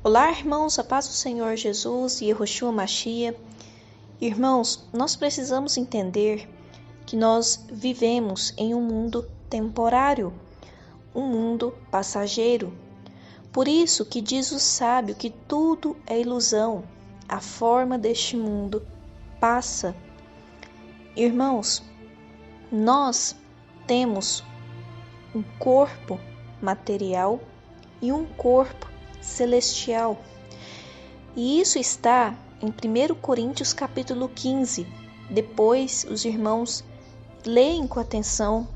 Olá, irmãos, a paz do Senhor Jesus e Yeshua Mashiach. Irmãos, nós precisamos entender que nós vivemos em um mundo temporário, um mundo passageiro. Por isso que diz o sábio que tudo é ilusão, a forma deste mundo passa. Irmãos, nós temos um corpo material e um corpo celestial. E isso está em 1 Coríntios capítulo 15. Depois os irmãos leem com atenção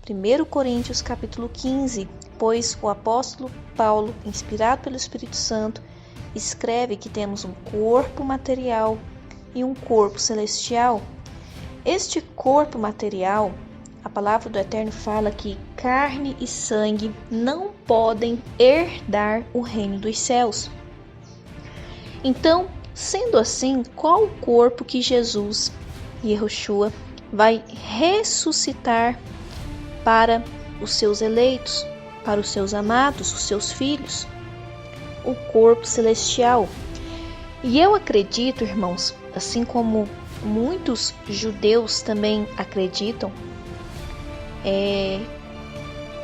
1 Coríntios capítulo 15, pois o apóstolo Paulo, inspirado pelo Espírito Santo, escreve que temos um corpo material e um corpo celestial. Este corpo material, a palavra do Eterno fala que carne e sangue não podem herdar o reino dos céus. Então, sendo assim, qual o corpo que Jesus, Yeshua, vai ressuscitar para os seus eleitos, para os seus amados, os seus filhos? O corpo celestial. E eu acredito, irmãos, assim como muitos judeus também acreditam,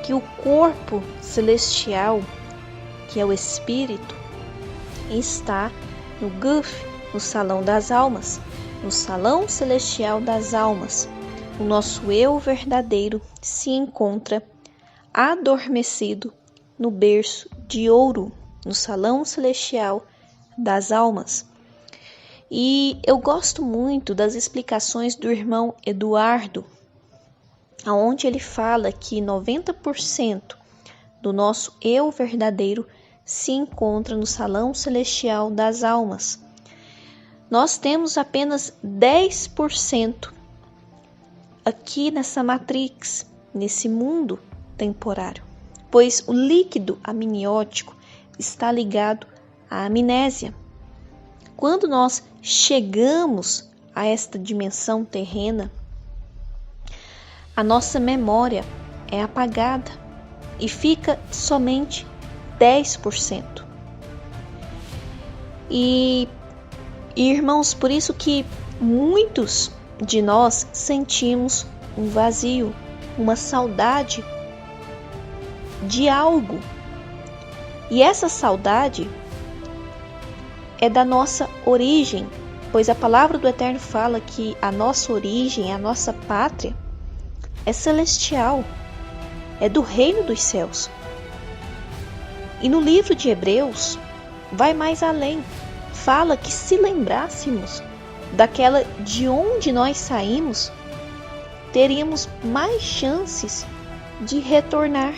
que o corpo celestial, que é o espírito, está no Guf, no salão das almas, no salão celestial das almas. O nosso eu verdadeiro se encontra adormecido no berço de ouro, no salão celestial das almas. E eu gosto muito das explicações do irmão Eduardo, onde ele fala que 90% do nosso eu verdadeiro se encontra no salão celestial das almas. Nós temos apenas 10% aqui nessa matrix, nesse mundo temporário, pois o líquido amniótico está ligado à amnésia. Quando nós chegamos a esta dimensão terrena, a nossa memória é apagada e fica somente 10%. E irmãos, por isso que muitos de nós sentimos um vazio, uma saudade de algo. E essa saudade é da nossa origem, pois a palavra do Eterno fala que a nossa origem, a nossa pátria, é celestial, é do reino dos céus. E no livro de Hebreus, vai mais além. Fala que se lembrássemos daquela de onde nós saímos, teríamos mais chances de retornar.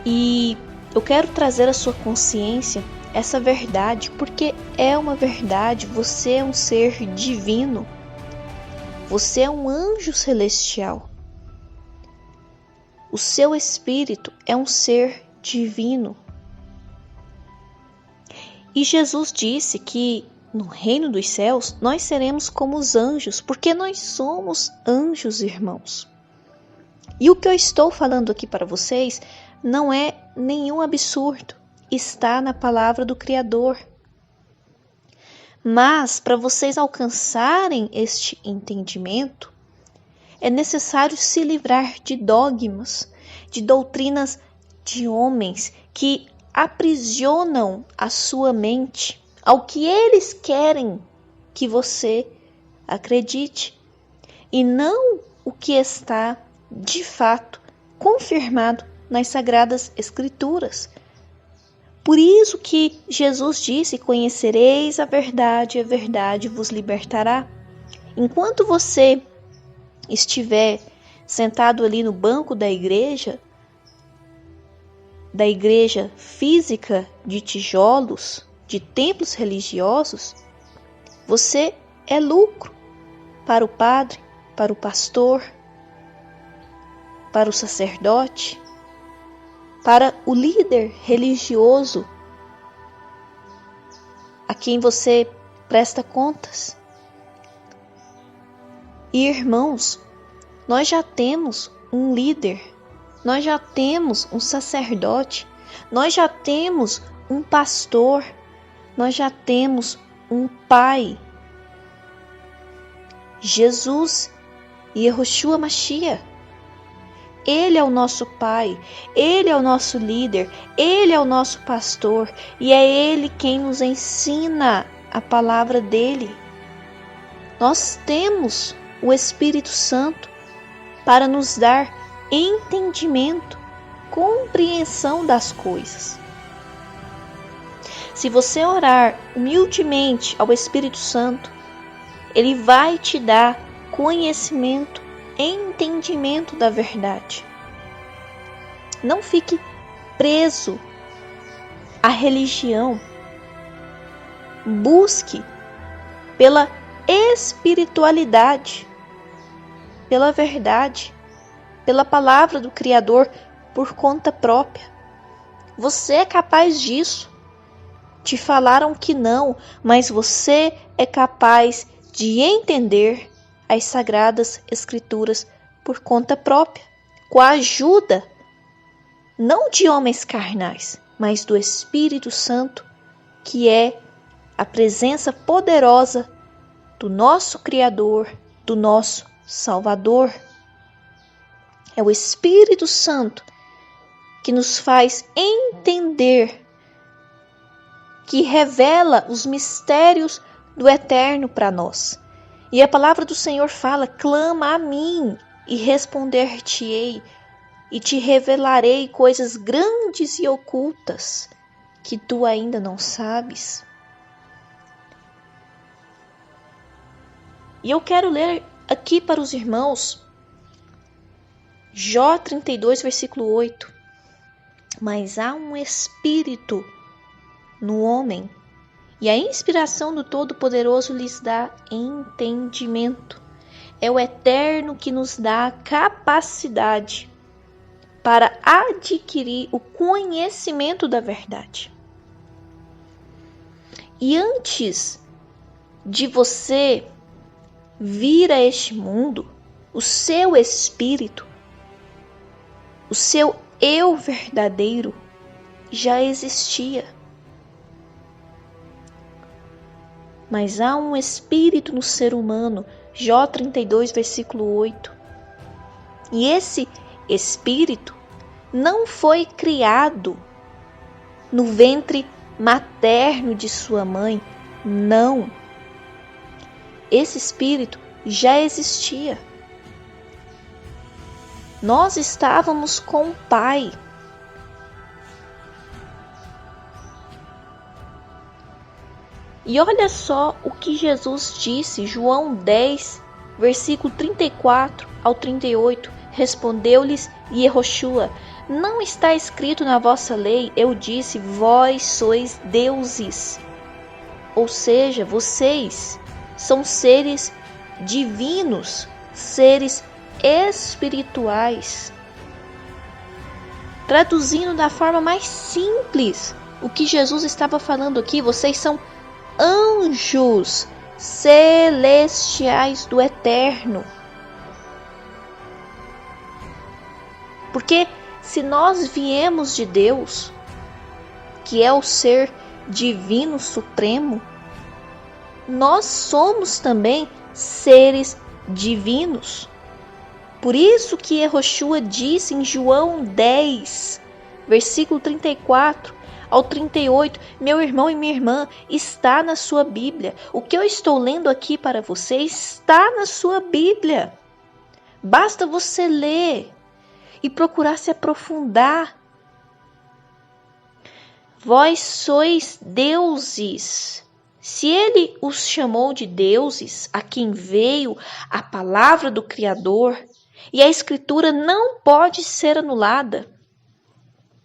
E eu quero trazer à sua consciência essa verdade, porque é uma verdade. Você é um ser divino. Você é um anjo celestial. O seu espírito é um ser divino. E Jesus disse que no reino dos céus nós seremos como os anjos, porque nós somos anjos, irmãos. E o que eu estou falando aqui para vocês não é nenhum absurdo. Está na palavra do Criador. Mas para vocês alcançarem este entendimento, é necessário se livrar de dogmas, de doutrinas de homens que aprisionam a sua mente ao que eles querem que você acredite, e não o que está de fato confirmado nas Sagradas Escrituras. Por isso que Jesus disse: conhecereis a verdade vos libertará. Enquanto você estiver sentado ali no banco da igreja física de tijolos, de templos religiosos, você é lucro para o padre, para o pastor, para o sacerdote, para o líder religioso a quem você presta contas. E irmãos, nós já temos um líder, nós já temos um sacerdote, Nós já temos um pastor, nós já temos um pai. Jesus, Yehoshua Mashiach. Ele é o nosso pai, Ele é o nosso líder, Ele é o nosso pastor e é Ele quem nos ensina a palavra dEle. Nós temos o Espírito Santo para nos dar entendimento, compreensão das coisas. Se você orar humildemente ao Espírito Santo, Ele vai te dar conhecimento, entendimento da verdade. Não fique preso à religião. Busque pela espiritualidade, pela verdade, pela palavra do Criador por conta própria. Você é capaz disso. Te falaram que não, mas você é capaz de entender as Sagradas Escrituras por conta própria, com a ajuda não de homens carnais, mas do Espírito Santo, que é a presença poderosa do nosso Criador, do nosso Salvador. É o Espírito Santo que nos faz entender, que revela os mistérios do eterno para nós. E a palavra do Senhor fala: clama a mim e responder-te-ei, e te revelarei coisas grandes e ocultas que tu ainda não sabes. E eu quero ler aqui para os irmãos Jó 32, versículo 8. Mas há um espírito no homem, e a inspiração do Todo-Poderoso lhes dá entendimento. É o Eterno que nos dá a capacidade para adquirir o conhecimento da verdade. E antes de você vir a este mundo, o seu espírito, o seu eu verdadeiro já existia. Mas há um espírito no ser humano, Jó 32, versículo 8. E esse espírito não foi criado no ventre materno de sua mãe, não. Esse espírito já existia. Nós estávamos com o Pai. E olha só o que Jesus disse, João 10, versículo 34 ao 38. Respondeu-lhes Yehoshua: não está escrito na vossa lei, eu disse, vós sois deuses. Ou seja, vocês são seres divinos, seres espirituais. Traduzindo da forma mais simples, o que Jesus estava falando aqui, vocês são anjos celestiais do Eterno. Porque se nós viemos de Deus, que é o ser divino supremo, nós somos também seres divinos. Por isso que Yehoshua disse em João 10, versículo 34 ao 38, meu irmão e minha irmã, está na sua Bíblia. O que eu estou lendo aqui para você está na sua Bíblia. Basta você ler e procurar se aprofundar. Vós sois deuses. Se ele os chamou de deuses, a quem veio a palavra do Criador, e a Escritura não pode ser anulada,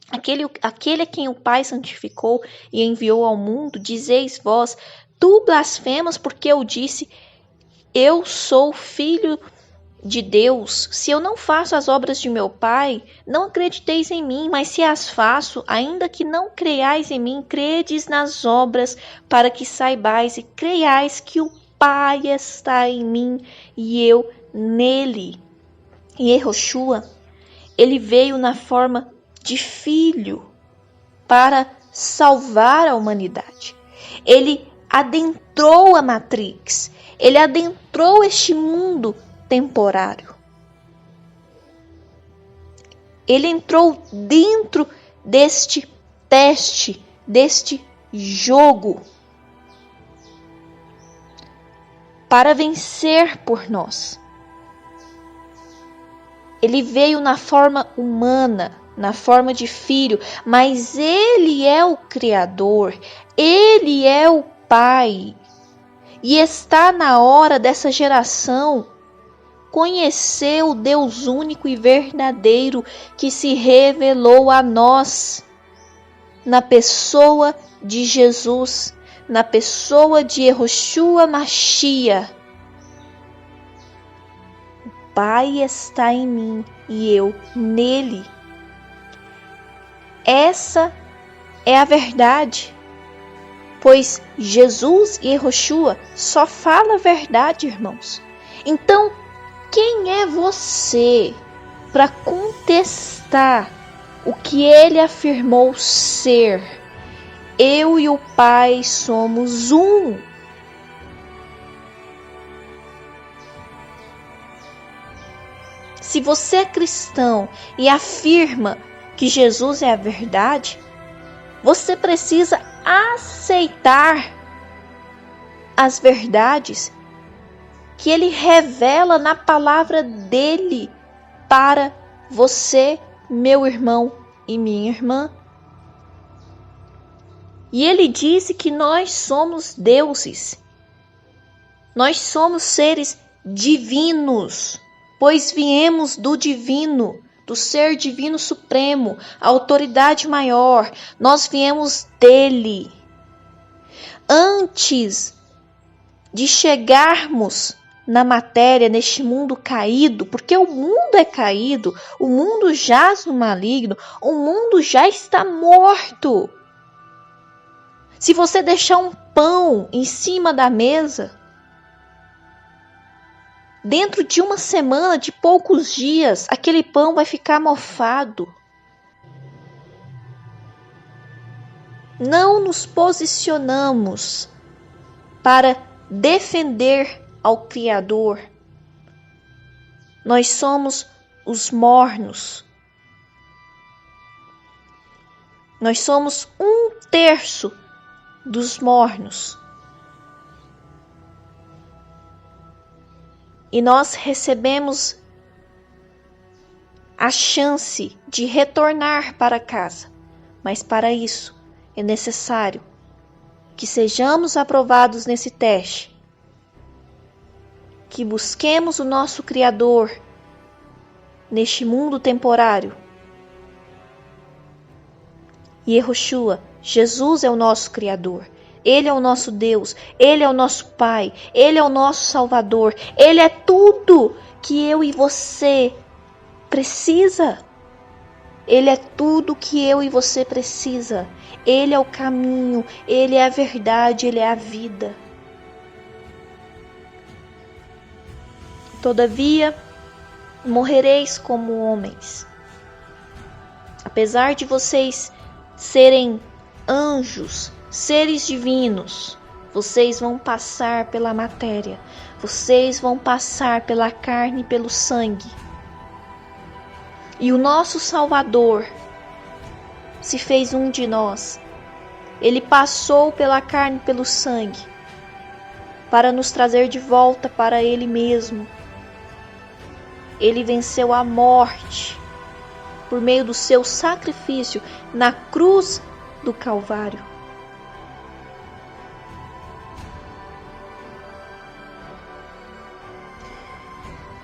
aquele a quem o Pai santificou e enviou ao mundo, dizeis vós, tu blasfemas porque eu disse, eu sou filho de Deus. Se eu não faço as obras de meu Pai, não acrediteis em mim, mas se as faço, ainda que não creiais em mim, credes nas obras, para que saibais e creiais que o Pai está em mim e eu nele. E Yehoshua, ele veio na forma de filho. para salvar a humanidade. Ele adentrou a Matrix, ele adentrou este mundo temporário. Ele entrou dentro deste teste, deste jogo, para vencer por nós. Ele veio na forma humana, na forma de filho, mas ele é o Criador, ele é o Pai. E está na hora dessa geração conhecer o Deus único e verdadeiro que se revelou a nós na pessoa de Jesus, na pessoa de Yehoshua Mashiach. O Pai está em mim e eu nele. Essa é a verdade, pois Jesus e Yehoshua só fala a verdade, irmãos. Então, quem é você para contestar o que ele afirmou ser? Eu e o Pai somos um. Se você é cristão e afirma que Jesus é a verdade, você precisa aceitar as verdades que ele revela na palavra dele para você, meu irmão e minha irmã. E ele disse que nós somos deuses. Nós somos seres divinos, pois viemos do divino, do ser divino supremo, a autoridade maior. Nós viemos dele. Antes de chegarmos na matéria, neste mundo caído, porque o mundo é caído, o mundo jaz no maligno, o mundo já está morto. Se você deixar um pão em cima da mesa, dentro de uma semana, de poucos dias, aquele pão vai ficar mofado. Não nos posicionamos para defender ao Criador. Nós somos os mornos. Nós somos 1/3 dos mornos. E nós recebemos a chance de retornar para casa. Mas para isso é necessário que sejamos aprovados nesse teste, que busquemos o nosso Criador neste mundo temporário. Yehoshua, Jesus é o nosso Criador. Ele é o nosso Deus, Ele é o nosso Pai, Ele é o nosso Salvador, Ele é tudo que eu e você precisa. Ele é tudo que eu e você precisa. Ele é o caminho, Ele é a verdade, Ele é a vida. Todavia, morrereis como homens. Apesar de vocês serem anjos, seres divinos, vocês vão passar pela matéria, vocês vão passar pela carne e pelo sangue. E o nosso Salvador se fez um de nós. Ele passou pela carne e pelo sangue para nos trazer de volta para Ele mesmo. Ele venceu a morte por meio do seu sacrifício na cruz do Calvário.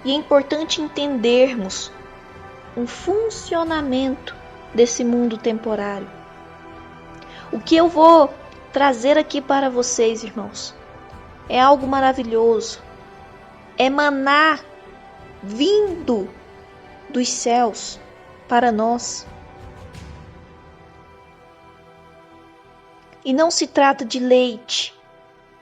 E é importante entendermos o funcionamento desse mundo temporário. O que eu vou trazer aqui para vocês, irmãos, é algo maravilhoso. É maná vindo dos céus para nós. E não se trata de leite,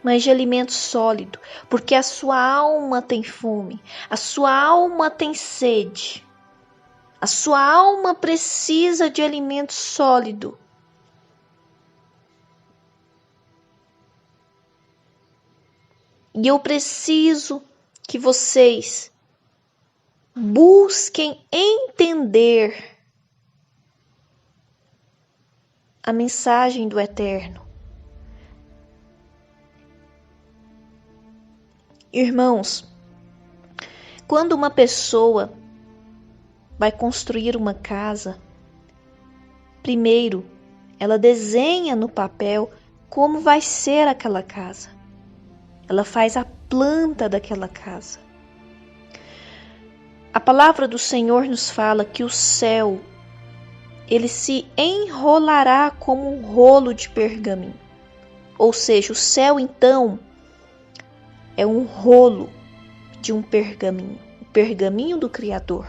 mas de alimento sólido, porque a sua alma tem fome, a sua alma tem sede, a sua alma precisa de alimento sólido. E eu preciso que vocês busquem entender a mensagem do Eterno. Irmãos, quando uma pessoa vai construir uma casa, primeiro ela desenha no papel como vai ser aquela casa. Ela faz a planta daquela casa. A palavra do Senhor nos fala que o céu, ele se enrolará como um rolo de pergaminho. Ou seja, o céu então é um rolo de um pergaminho, o pergaminho do Criador.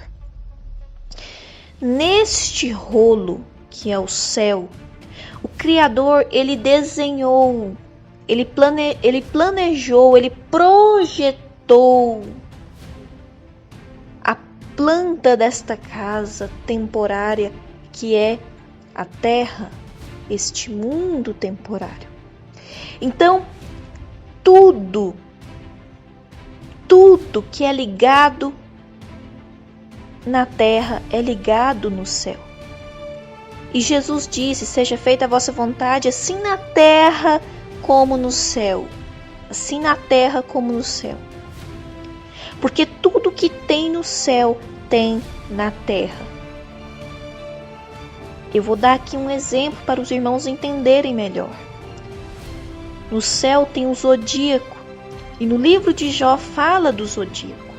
Neste rolo, que é o céu, o Criador, ele desenhou, ele planejou, ele projetou a planta desta casa temporária, que é a terra, este mundo temporário. Então, tudo que é ligado na terra é ligado no céu. E Jesus disse: seja feita a vossa vontade, assim na terra como no céu. Assim na terra como no céu. Porque tudo que tem no céu tem na terra. Eu vou dar aqui um exemplo para os irmãos entenderem melhor. No céu tem o zodíaco, e no livro de Jó fala do zodíaco.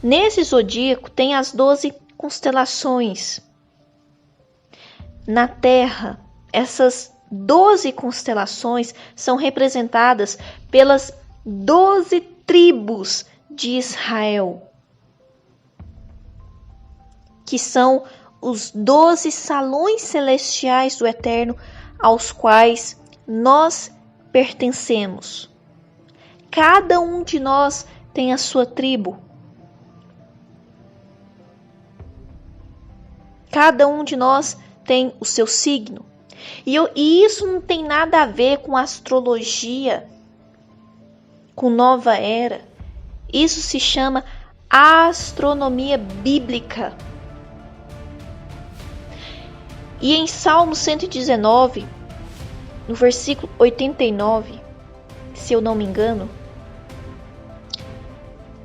Nesse zodíaco tem as 12 constelações. Na Terra, essas 12 constelações são representadas pelas 12 tribos de Israel, que são os 12 salões celestiais do Eterno aos quais nós pertencemos. Cada um de nós tem a sua tribo. Cada um de nós tem o seu signo. E isso não tem nada a ver com astrologia, com nova era. Isso se chama astronomia bíblica. E em Salmo 119, no versículo 89, se eu não me engano,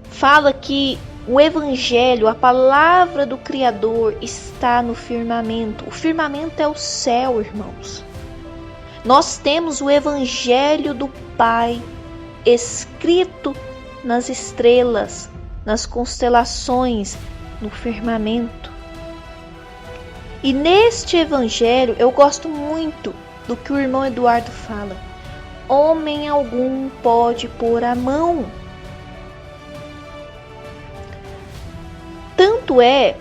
fala que o Evangelho, a palavra do Criador, está no firmamento. O firmamento é o céu, irmãos. Nós temos o Evangelho do Pai escrito nas estrelas, nas constelações, no firmamento. E neste Evangelho, eu gosto muito do que o irmão Eduardo fala. Homem algum pode pôr a mão. Tanto é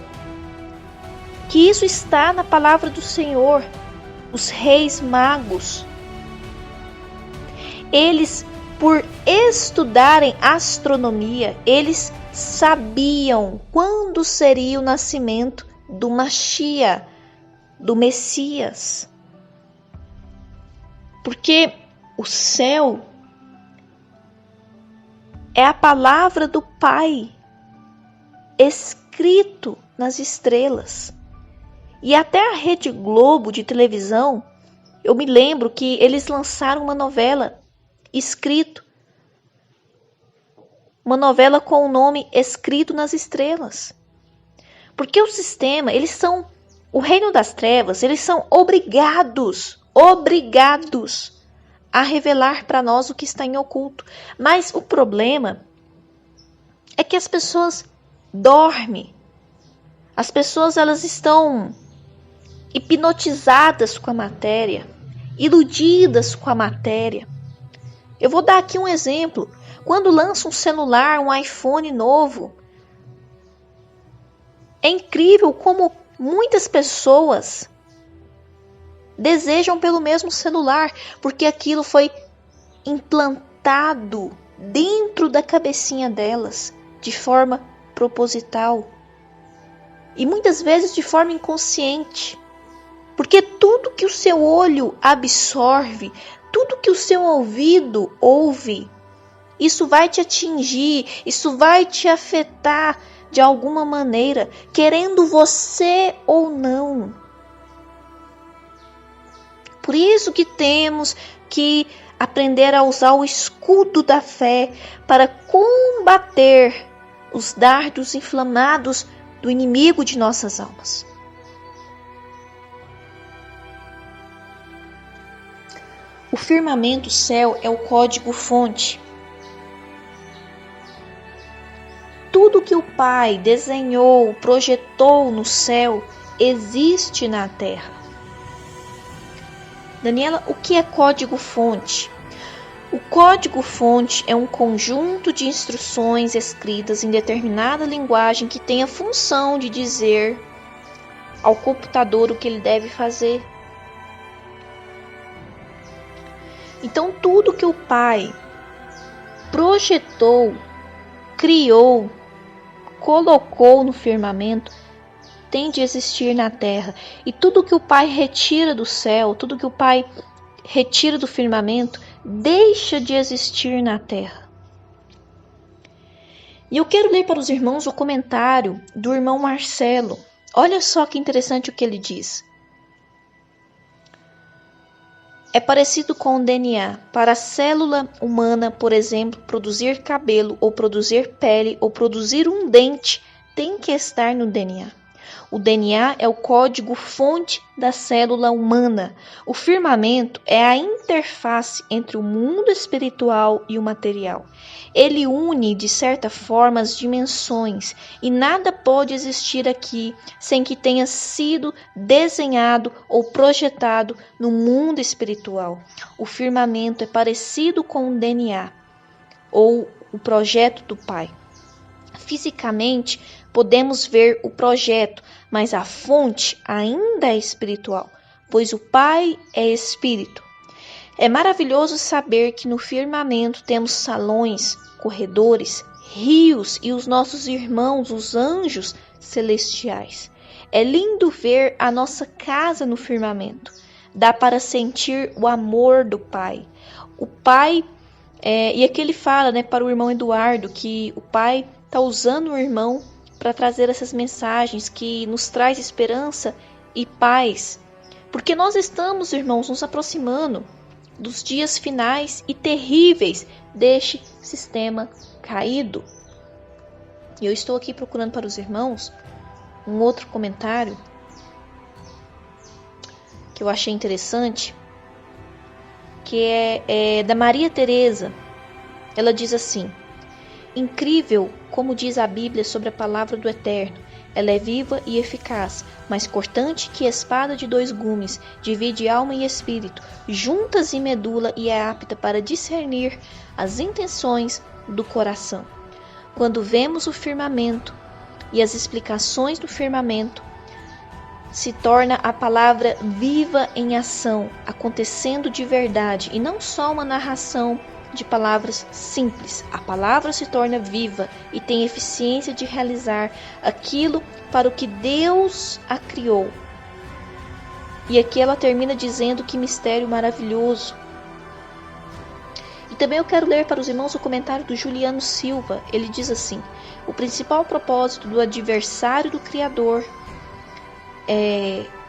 que isso está na palavra do Senhor. Os reis magos, eles, por estudarem astronomia, eles sabiam quando seria o nascimento do Mashiach, do Messias. Porque o céu é a palavra do Pai escrito nas estrelas. E até a Rede Globo de televisão, eu me lembro que eles lançaram uma novela uma novela com o nome Escrito nas Estrelas. Porque o sistema, o reino das trevas, eles são obrigados a revelar para nós o que está em oculto. Mas o problema é que as pessoas dormem. As pessoas, elas estão hipnotizadas com a matéria, iludidas com a matéria. Eu vou dar aqui um exemplo. Quando lança um celular, um iPhone novo, é incrível como muitas pessoas desejam pelo mesmo celular, porque aquilo foi implantado dentro da cabecinha delas, de forma proposital. E muitas vezes de forma inconsciente. Porque tudo que o seu olho absorve, tudo que o seu ouvido ouve, isso vai te atingir, isso vai te afetar de alguma maneira, querendo você ou não. Por isso que temos que aprender a usar o escudo da fé para combater os dardos inflamados do inimigo de nossas almas. O firmamento, o céu, é o código-fonte. Tudo que o Pai desenhou, projetou no céu, existe na terra. Daniela, o que é código-fonte? O código-fonte é um conjunto de instruções escritas em determinada linguagem que tem a função de dizer ao computador o que ele deve fazer. Então, tudo que o Pai projetou, criou, colocou no firmamento tem de existir na terra. E tudo que o Pai retira do céu, tudo que o Pai retira do firmamento, deixa de existir na terra. E eu quero ler para os irmãos o comentário do irmão Marcelo. Olha só que interessante o que ele diz. É parecido com o DNA. Para a célula humana, por exemplo, produzir cabelo, ou produzir pele, ou produzir um dente, tem que estar no DNA. O DNA é o código-fonte da célula humana. O firmamento é a interface entre o mundo espiritual e o material. Ele une, de certa forma, as dimensões, e nada pode existir aqui sem que tenha sido desenhado ou projetado no mundo espiritual. O firmamento é parecido com o DNA, ou o projeto do Pai. Fisicamente, podemos ver o projeto, mas a fonte ainda é espiritual, pois o Pai é Espírito. É maravilhoso saber que no firmamento temos salões, corredores, rios e os nossos irmãos, os anjos celestiais. É lindo ver a nossa casa no firmamento. Dá para sentir o amor do Pai. O Pai, e aqui ele fala, para o irmão Eduardo, que o Pai está usando o irmão para trazer essas mensagens que nos traz esperança e paz. Porque nós estamos, irmãos, nos aproximando dos dias finais e terríveis deste sistema caído. E eu estou aqui procurando para os irmãos um outro comentário que eu achei interessante, que é da Maria Teresa. Ela diz assim: incrível como diz a Bíblia sobre a palavra do Eterno. Ela é viva e eficaz, mais cortante que espada de 2 gumes, divide alma e espírito, juntas e medula, e é apta para discernir as intenções do coração. Quando vemos o firmamento e as explicações do firmamento, se torna a palavra viva em ação, acontecendo de verdade, e não só uma narração de palavras simples. A palavra se torna viva e tem eficiência de realizar aquilo para o que Deus a criou. E aqui ela termina dizendo que mistério maravilhoso. E também eu quero ler para os irmãos o comentário do Juliano Silva. Ele diz assim: o principal propósito do adversário do Criador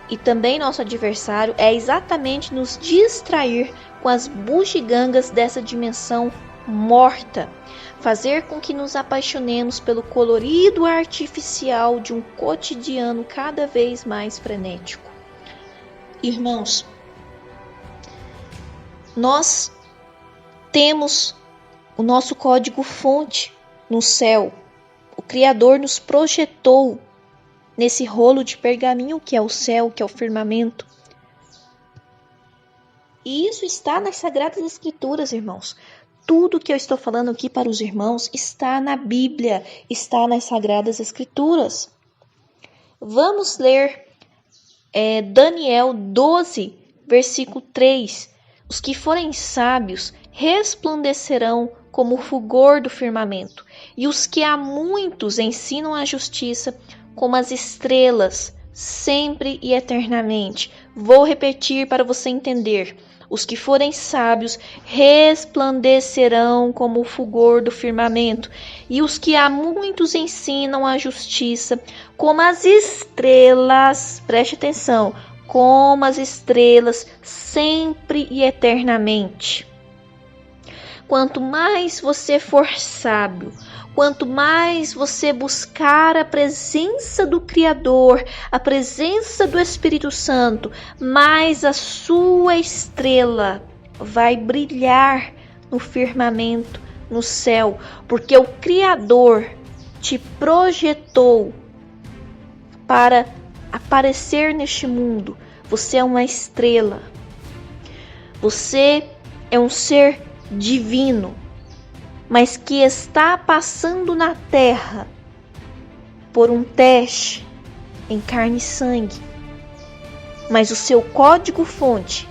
e também nosso adversário é exatamente nos distrair com as bugigangas dessa dimensão morta, fazer com que nos apaixonemos pelo colorido artificial de um cotidiano cada vez mais frenético. Irmãos, nós temos o nosso código-fonte no céu. O Criador nos projetou nesse rolo de pergaminho que é o céu, que é o firmamento. E isso está nas Sagradas Escrituras, irmãos. Tudo que eu estou falando aqui para os irmãos está na Bíblia, está nas Sagradas Escrituras. Vamos ler Daniel 12, versículo 3. Os que forem sábios resplandecerão como o fulgor do firmamento, e os que a muitos ensinam a justiça, como as estrelas sempre e eternamente. Vou repetir para você entender. Os que forem sábios resplandecerão como o fulgor do firmamento, e os que a muitos ensinam a justiça, como as estrelas, preste atenção, como as estrelas, sempre e eternamente. Quanto mais você for sábio, quanto mais você buscar a presença do Criador, a presença do Espírito Santo, mais a sua estrela vai brilhar no firmamento, no céu, porque o Criador te projetou para aparecer neste mundo. Você é uma estrela. Você é um ser divino, mas que está passando na terra por um teste em carne e sangue. Mas o seu código-fonte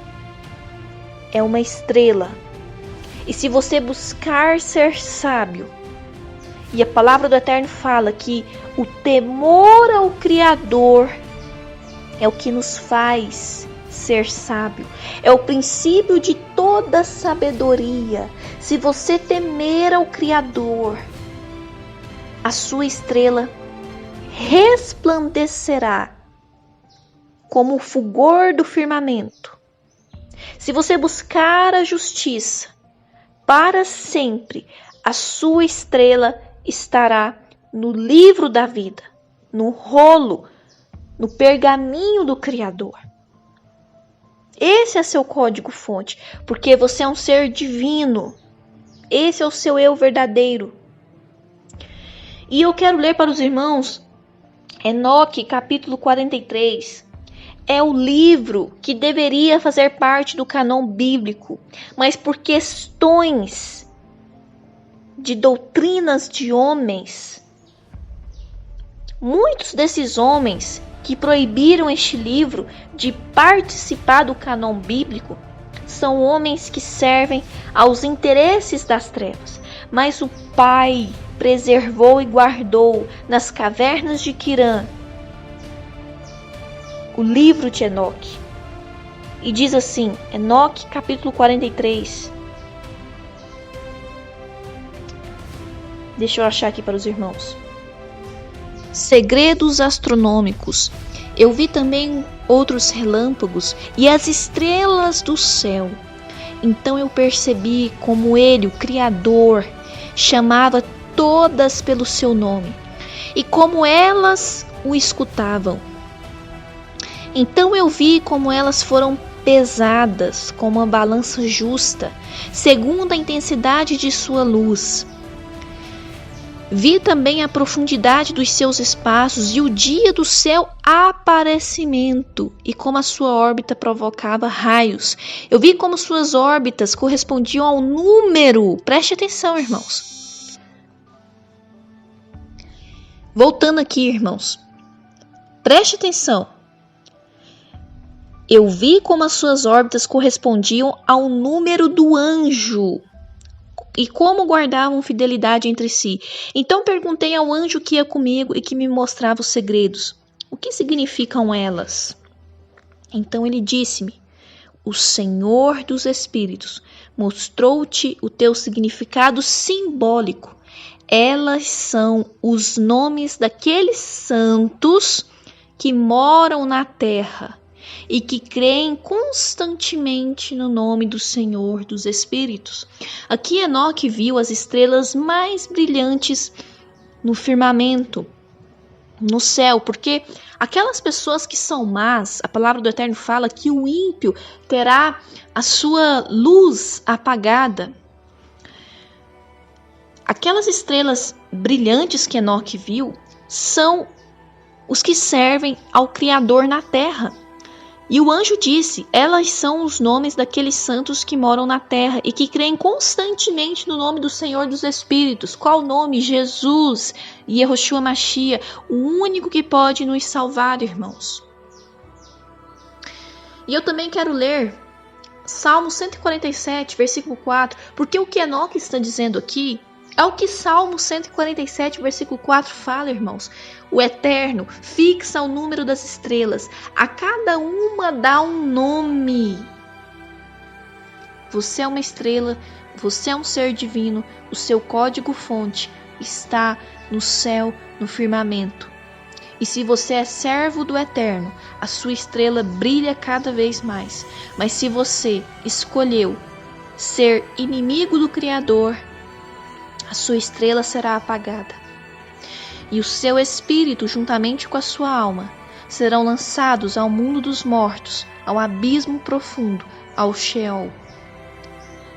é uma estrela. E se você buscar ser sábio, e a palavra do Eterno fala que o temor ao Criador é o que nos faz ser sábio, é o princípio de toda sabedoria. Se você temer ao Criador, a sua estrela resplandecerá como o fulgor do firmamento. Se você buscar a justiça, para sempre a sua estrela estará no livro da vida, no rolo, no pergaminho do Criador. Esse é seu código-fonte, porque você é um ser divino. Esse é o seu eu verdadeiro. E eu quero ler para os irmãos Enoque, capítulo 43. É o livro que deveria fazer parte do cânon bíblico, mas por questões de doutrinas de homens, muitos desses homens que proibiram este livro de participar do cânon bíblico são homens que servem aos interesses das trevas. Mas o Pai preservou e guardou nas cavernas de Quirã o livro de Enoque. E diz assim, Enoque capítulo 43. Deixa eu achar aqui para os irmãos. Segredos astronômicos. Eu vi também outros relâmpagos e as estrelas do céu. Então eu percebi como ele, o Criador, chamava todas pelo seu nome e como elas o escutavam. Então eu vi como elas foram pesadas como uma balança justa, segundo a intensidade de sua luz. Vi também a profundidade dos seus espaços e o dia do seu aparecimento, e como a sua órbita provocava raios. Eu vi como suas órbitas correspondiam ao número. Preste atenção, irmãos. Voltando aqui, irmãos. Preste atenção. Eu vi como as suas órbitas correspondiam ao número do anjo e como guardavam fidelidade entre si. Então perguntei ao anjo que ia comigo e que me mostrava os segredos. O que significam elas? Então ele disse-me: o Senhor dos Espíritos mostrou-te o teu significado simbólico. Elas são os nomes daqueles santos que moram na terra e que creem constantemente no nome do Senhor dos Espíritos. Aqui Enoque viu as estrelas mais brilhantes no firmamento, no céu, porque aquelas pessoas que são más, a palavra do Eterno fala que o ímpio terá a sua luz apagada. Aquelas estrelas brilhantes que Enoque viu são os que servem ao Criador na terra. E o anjo disse: elas são os nomes daqueles santos que moram na terra e que creem constantemente no nome do Senhor dos Espíritos. Qual o nome? Jesus, Yehoshua Mashiach, o único que pode nos salvar, irmãos. E eu também quero ler Salmo 147, versículo 4, porque o que Enoque está dizendo aqui É o que Salmo 147, versículo 4 fala, irmãos. O Eterno fixa o número das estrelas, a cada uma dá um nome. Você é uma estrela, você é um ser divino, o seu código-fonte está no céu, no firmamento. E se você é servo do Eterno, a sua estrela brilha cada vez mais. Mas se você escolheu ser inimigo do Criador, a sua estrela será apagada. E o seu espírito, juntamente com a sua alma, serão lançados ao mundo dos mortos, ao abismo profundo, ao Sheol.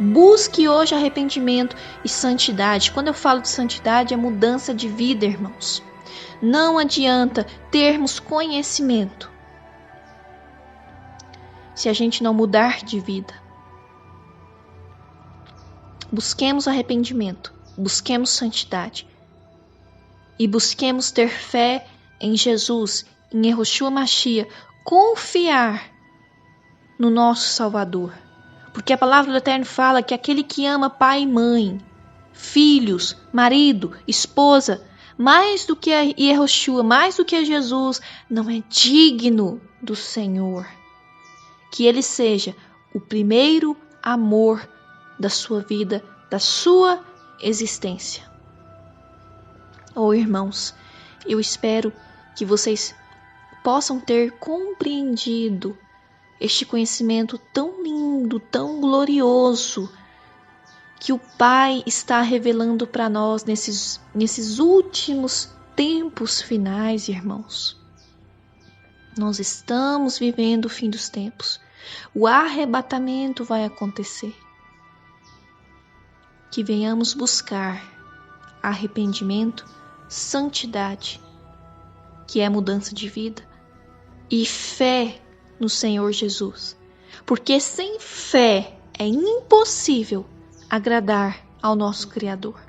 Busque hoje arrependimento e santidade. Quando eu falo de santidade, é mudança de vida, irmãos. Não adianta termos conhecimento se a gente não mudar de vida. Busquemos arrependimento, busquemos santidade e busquemos ter fé em Jesus, em Yehoshua Mashiach, confiar no nosso Salvador. Porque a palavra do Eterno fala que aquele que ama pai e mãe, filhos, marido, esposa, mais do que a Yehoshua, mais do que a Jesus, não é digno do Senhor. Que ele seja o primeiro amor da sua vida, da sua existência. Oh, irmãos, eu espero que vocês possam ter compreendido este conhecimento tão lindo, tão glorioso, que o Pai está revelando para nós nesses últimos tempos finais, irmãos. Nós estamos vivendo o fim dos tempos. O arrebatamento vai acontecer. Que venhamos buscar arrependimento, santidade, que é mudança de vida, e fé no Senhor Jesus. Porque sem fé é impossível agradar ao nosso Criador.